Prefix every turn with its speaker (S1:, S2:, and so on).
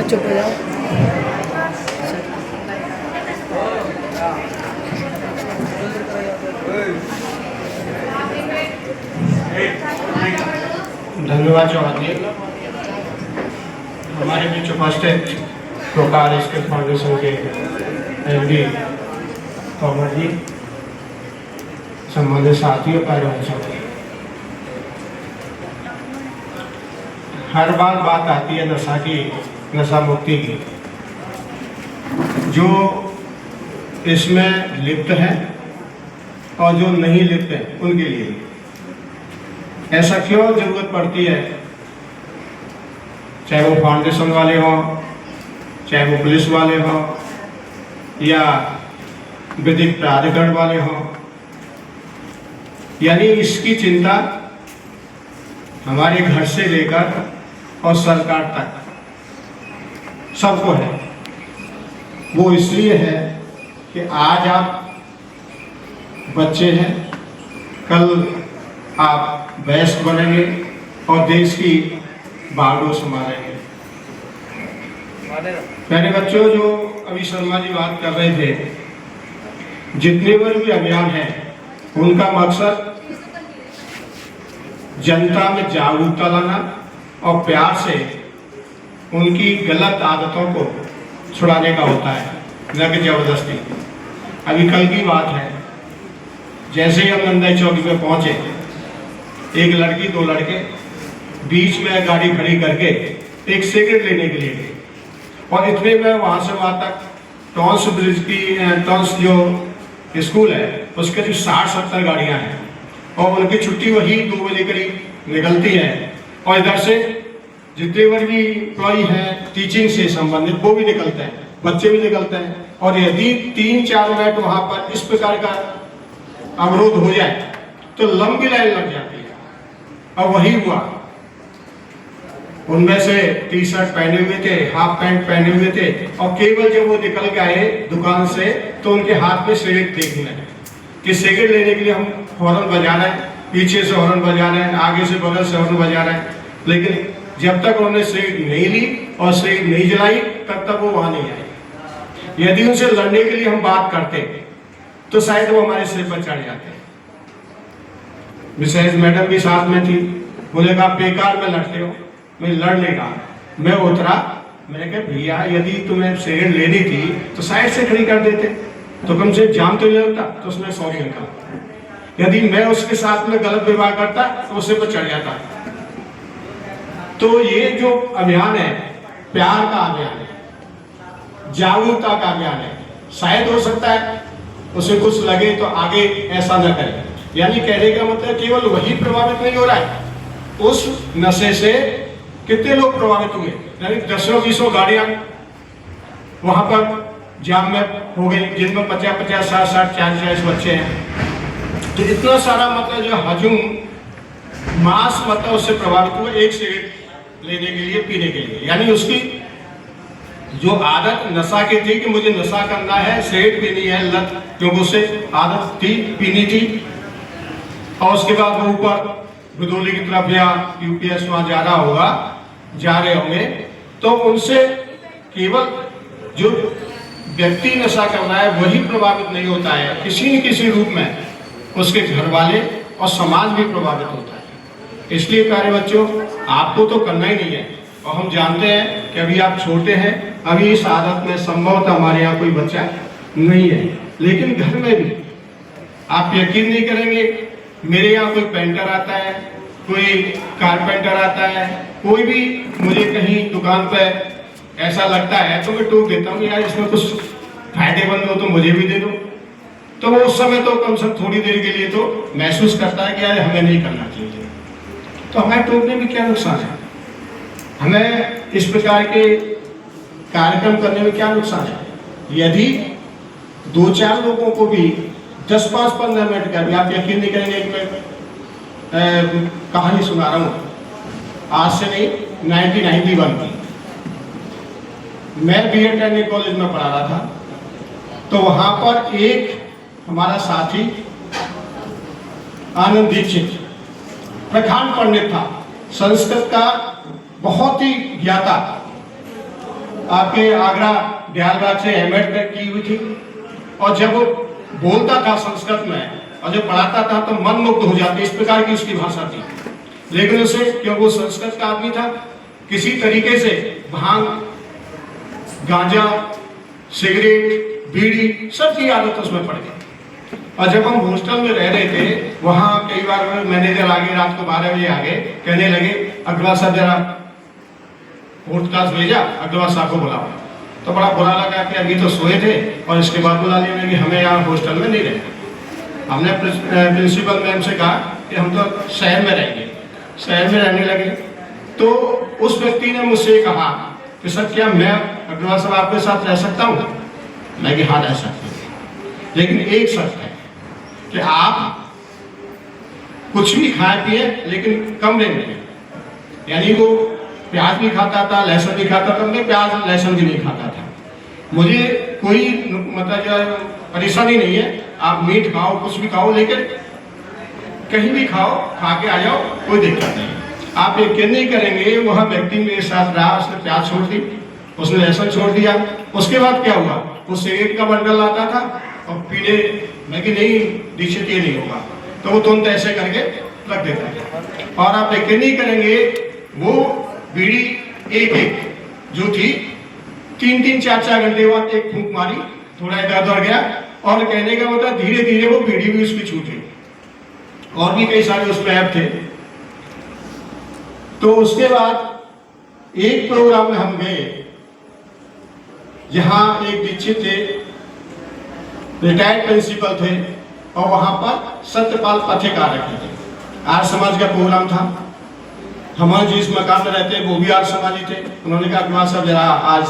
S1: चुप हो जाओ।
S2: धन्यवाद चौहान। हमारे बीच उपस्थित प्रोकार स्किल फाउंडेशन के एमडी तोमर जी, संबंधित साथियों, कार्यवंशों, हर बात आती है नशा की, नशा मुक्ति की। जो इसमें लिप्त है और जो नहीं लिप्त है उनके लिए ऐसा क्यों जरूरत पड़ती है, चाहे वो फाउंडेशन वाले हों, चाहे वो पुलिस वाले हों या विधिक प्राधिकरण वाले हों। यानी इसकी चिंता हमारे घर से लेकर और सरकार तक सबको है। वो इसलिए है कि आज आप बच्चे हैं, कल आप वयस्क बनेंगे और देश की बागडोर संभालेंगे। प्यारे बच्चों, जो अभी शर्मा जी बात कर रहे थे, जितने भी अभियान है उनका मकसद जनता में जागरूकता लाना और प्यार से उनकी गलत आदतों को छुड़ाने का होता है, न कि जबरदस्ती। अभी कल की बात है, जैसे ही हम नंदा चौकी में पहुंचे, एक लड़की दो लड़के बीच में गाड़ी खड़ी करके एक सिगरेट लेने के लिए गए और इतने में वहां से वहां तक टॉन्स ब्रिज की टॉन्स जो स्कूल है उसके जो 60-70 गाड़ियां हैं और उनकी छुट्टी वही 2 बजे करीब निकलती है। और इधर से जितने भी एम्प्लॉई हैं टीचिंग से संबंधित वो भी निकलते हैं, बच्चे भी निकलते हैं। और यदि 3-4 मिनट वहां पर इस प्रकार का अवरोध हो जाए तो लंबी लाइन लग जाती है। और वही हुआ, उनमें से टी-शर्ट पहने हुए थे, हाफ पैंट पहने हुए थे और केवल जब वो निकल के आए दुकान से तो उनके हाथ में सिगरेट देखने कि सिगरेट लेने के लिए हम हॉर्न बजा रहे हैं, पीछे से हॉर्न बजा रहे हैं, आगे से बगल से हॉर्न बजा रहे हैं, लेकिन जब तक उन्होंने सिगरेट नहीं ली और सिगरेट नहीं जलाई तब तक वो वहां नहीं आए। यदि उनसे लड़ने के लिए हम बात करते तो शायद वो हमारे सिर पर चढ़ जाते। मिसेज मैडम भी साथ में थी, बोले कहा बेकार में लड़ते हो, मैं लड़ नहीं रहा। मैं उतरा, मैंने कहा भैया यदि तुम्हें सिगरेट लेनी थी तो साइड से खड़ी कर देते तो कम से जाम तो नहीं लगता। तो उसने सॉरी कहा। यदि मैं उसके साथ में गलत व्यवहार करता तो उससे पर चढ़ जाता। तो ये जो अभियान है प्यार का अभियान है, जागरूकता का अभियान है। शायद हो सकता है उसे कुछ लगे तो आगे ऐसा न करे। यानी कहने का मतलब केवल वही प्रभावित नहीं हो रहा है, उस नशे से कितने लोग प्रभावित हुए। यानी 10-20 गाड़ियां वहां पर जाम में हो गई, जिनमें 50-50, 60-60, 40-40 बच्चे हैं। तो इतना सारा मतलब जो हजूम मास मतलब उससे प्रभावित हुआ एक सिगरेट लेने के लिए, पीने के लिए। यानी उसकी जो आदत नशा की थी कि मुझे नशा करना है, सिगरेट पीनी है, लत क्योंकि उससे आदत थी, पीनी थी। और उसके बाद वो ऊपर बुदौली की तरफ या यूपीएस वहां जा रहे होंगे तो उनसे केवल जो व्यक्ति नशा कर रहा है वही प्रभावित नहीं होता है, किसी न किसी रूप में उसके घर वाले और समाज भी प्रभावित होता है। इसलिए प्यारे बच्चों, आपको तो करना ही नहीं है। और हम जानते हैं कि अभी आप छोटे हैं, अभी इस आदत में संभवतः हमारे यहाँ कोई बच्चा नहीं है, लेकिन घर में भी आप यकीन नहीं करेंगे, मेरे यहाँ कोई पेंटर आता है, कोई कारपेंटर आता है, कोई भी मुझे कहीं दुकान पर ऐसा लगता है तो मैं टोक देता हूँ यार इसमें कुछ फायदेमंद हो तो मुझे भी दे दो। तो वो उस समय तो कम से कम थोड़ी देर के लिए तो महसूस करता है कि यार हमें नहीं करना चाहिए। तो हमें टोकने में क्या नुकसान है, हमें इस प्रकार के कार्यक्रम करने में क्या नुकसान है। यदि 2-4 लोगों को भी 10-15 मिनट का भी, आप यकीन नहीं करेंगे कि मैं कहानी सुना रहा हूँ, आज से नहीं 1991 की। मैं बीएड ट्रेनिंग कॉलेज में पढ़ा रहा था, तो वहाँ पर एक हमारा साथी आनंद दीक्षित प्रखान पंडित था, संस्कृत का बहुत ही ज्ञाता। आपके आगरा दयालबाग से एमएड की हुई थी, और जब वो बोलता था संस्कृत में और जब पढ़ाता था तो मन मुग्ध हो जाते, इस प्रकार की उसकी भाषा थी। लेकिन उसे, क्योंकि वो संस्कृत का आदमी था, किसी तरीके से भांग, गांजा, सिगरेट, बीड़ी सब की आदत उसमें पड़ गई। और जब हम हॉस्टल में रह रहे थे, वहाँ कई बार मैनेजर आगे रात को 12 बजे आगे कहने लगे, अग्रवाल साहब जरा पॉडकास्ट भेजा, अग्रवाल साहब को बुलाओ। तो बड़ा बुरा लगा कि अभी तो सोए थे और इसके बाद बुला लिया कि हमें यहाँ हॉस्टल में नहीं रहना। हमने प्रिंसिपल मैम से कहा कि हम तो शहर में रहेंगे, शहर में रहने लगे। तो उस व्यक्ति ने मुझसे कहा कि सर क्या मैं अग्रवाल साहब आपके साथ रह सकता हूँ? मैं कि हाँ रह सकता हूँ, लेकिन एक शर्त है कि आप कुछ भी खाए पिए लेकिन कम लेंगे। यानी वो प्याज भी खाता था, लहसुन भी खाता था, मैं प्याज लहसुन भी नहीं खाता था। मुझे कोई मतलब परेशानी नहीं है, आप मीट खाओ, कुछ भी खाओ, लेकिन कहीं भी खाओ, खा के आ जाओ, कोई दिक्कत नहीं। आप यकीन नहीं करेंगे, वह व्यक्ति मेरे साथ रहा, उसने प्याज छोड़ दी, उसने लहसुन छोड़ दिया। उसके बाद क्या हुआ, वो सिगरेट का बंडल लाता था और पीने, मैं कि नहीं दीक्षित ये नहीं होगा, तो वो तुरंत ऐसे करके रख देता था। और आप यकीन नहीं करेंगे, वो बीड़ी एक एक जो थी 3-3, 4-4 घंटे बाद एक फूंक मारी, थोड़ा इधर उधर गया, और कहने का मतलब धीरे धीरे वो बीड़ी भी उसकी छूटी। और भी कई सारे उसमें ऐप थे। तो उसके बाद एक प्रोग्राम में हम गए, जहां एक दीक्षित थे, रिटायर्ड प्रिंसिपल थे, और वहां पर सत्यपाल पथिक आ रखे थे। आर्य समाज का प्रोग्राम था। हमारे जिस मकान में रहते वो भी आर्य समाजी थे। उन्होंने कहा अग्रवाल साहब जरा आज